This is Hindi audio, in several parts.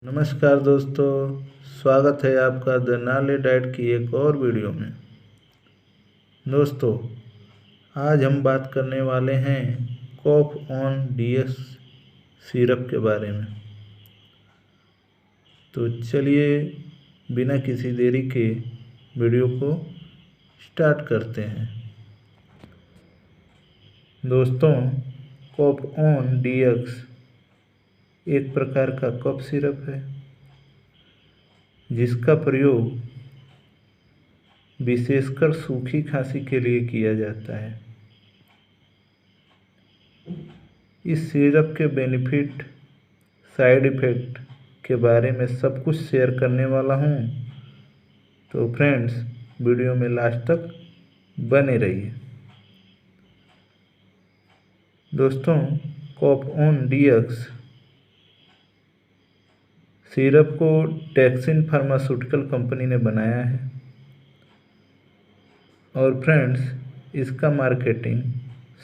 नमस्कार दोस्तों, स्वागत है आपका द नॉलेज डाइट की एक और वीडियो में। दोस्तों, आज हम बात करने वाले हैं कॉफ ऑन डीएक्स सिरप के बारे में। तो चलिए बिना किसी देरी के वीडियो को स्टार्ट करते हैं। दोस्तों, कॉफ ऑन डीएक्स एक प्रकार का कफ सिरप है जिसका प्रयोग विशेषकर सूखी खांसी के लिए किया जाता है। इस सिरप के बेनिफिट, साइड इफ़ेक्ट के बारे में सब कुछ शेयर करने वाला हूँ, तो फ्रेंड्स वीडियो में लास्ट तक बने रहिए। दोस्तों, कॉफ ऑन डीएक्स सिरप को टैक्सिन फार्मास्यूटिकल कंपनी ने बनाया है और फ्रेंड्स इसका मार्केटिंग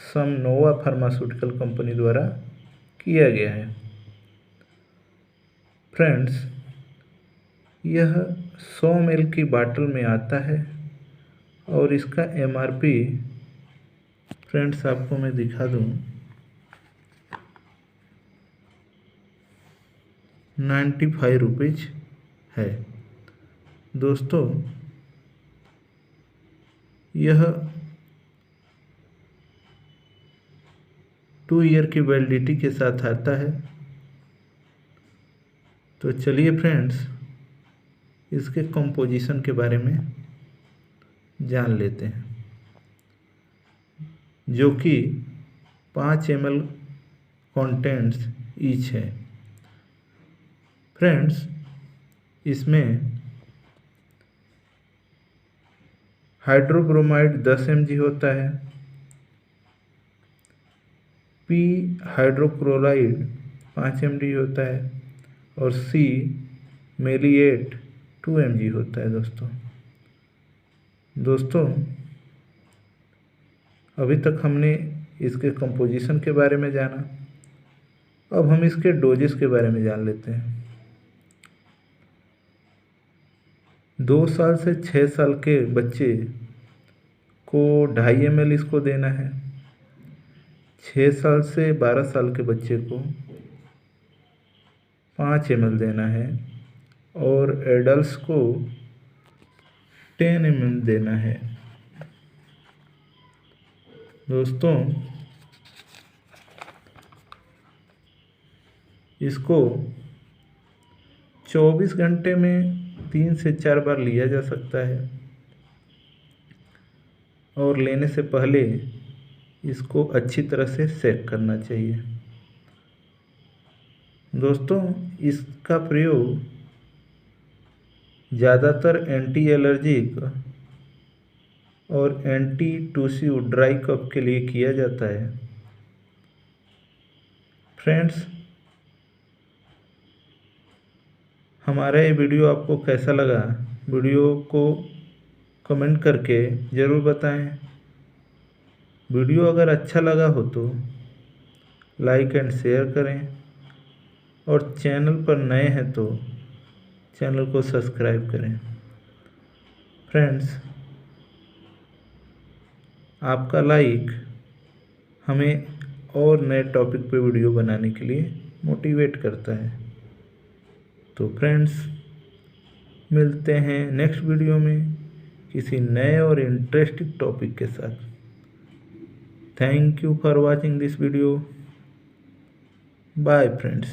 सम नोवा फार्मास्यूटिकल कंपनी द्वारा किया गया है। फ्रेंड्स, यह 100 ml की बाटल में आता है और इसका MRP फ्रेंड्स आपको मैं दिखा दूँ, 95 रुपीज़ है। दोस्तों, यह 2 ईयर की वैलिडिटी के साथ आता है। तो चलिए फ्रेंड्स इसके कंपोजिशन के बारे में जान लेते हैं, जो कि 5 ml कंटेंट्स ईच है। फ्रेंड्स, इसमें हाइड्रोब्रोमाइड 10 mg होता है, पी हाइड्रोक्लोराइड 5 mg होता है और सी मेलिएट 2 mg होता है। दोस्तों अभी तक हमने इसके कंपोजिशन के बारे में जाना, अब हम इसके डोजेस के बारे में जान लेते हैं। 2 साल से 6 साल के बच्चे को 2.5 ml इसको देना है। 6 साल से 12 साल के बच्चे को 5 ml देना है और एडल्ट्स को 10 ml देना है। दोस्तों, इसको 24 घंटे में 3 से 4 बार लिया जा सकता है और लेने से पहले इसको अच्छी तरह से सेक करना चाहिए। दोस्तों, इसका प्रयोग ज़्यादातर एंटी एलर्जिक और एंटी टूसिव ड्राई कफ के लिए किया जाता है। फ्रेंड्स, हमारा ये वीडियो आपको कैसा लगा, वीडियो को कमेंट करके ज़रूर बताएं। वीडियो अगर अच्छा लगा हो तो लाइक एंड शेयर करें और चैनल पर नए हैं तो चैनल को सब्सक्राइब करें। फ्रेंड्स, आपका लाइक हमें और नए टॉपिक पे वीडियो बनाने के लिए मोटिवेट करता है। तो फ्रेंड्स, मिलते हैं नेक्स्ट वीडियो में किसी नए और इंटरेस्टिंग टॉपिक के साथ। Thank you for watching this video. Bye friends.